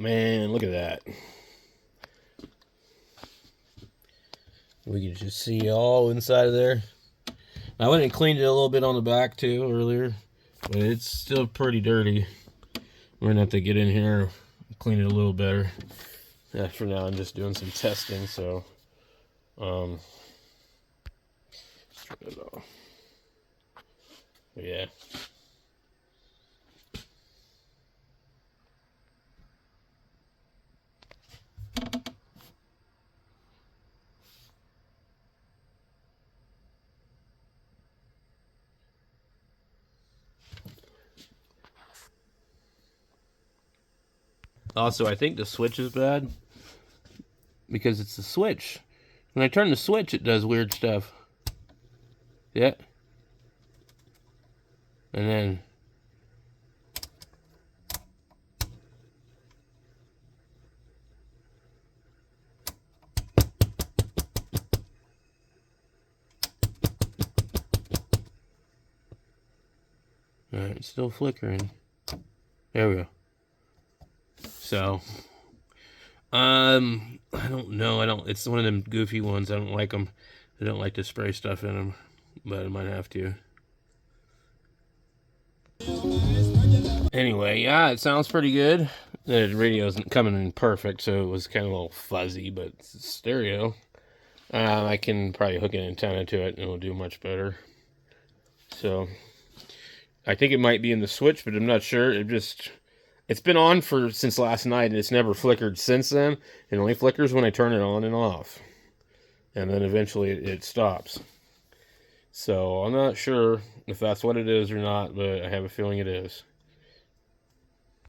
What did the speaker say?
Man, look at that. We can just see all inside of there. I went and cleaned it a little bit on the back too earlier, but it's still pretty dirty. We're gonna have to get in here and clean it a little better. Yeah, for now I'm just doing some testing, so turn it off. But yeah. Also, I think the switch is bad because it's the switch. When I turn the switch, it does weird stuff. Yeah. And then alright, it's still flickering. There we go. So I don't know. It's one of them goofy ones. I don't like them. I don't like to spray stuff in them, but I might have to. Anyway, yeah, it sounds pretty good. The radio isn't coming in perfect, so it was kind of a little fuzzy, but it's stereo. I can probably hook an antenna to it and it'll do much better. So I think it might be in the switch, but I'm not sure. It's been on since last night and it's never flickered since then. It only flickers when I turn it on and off. And then eventually it stops. So I'm not sure if that's what it is or not, but I have a feeling it is.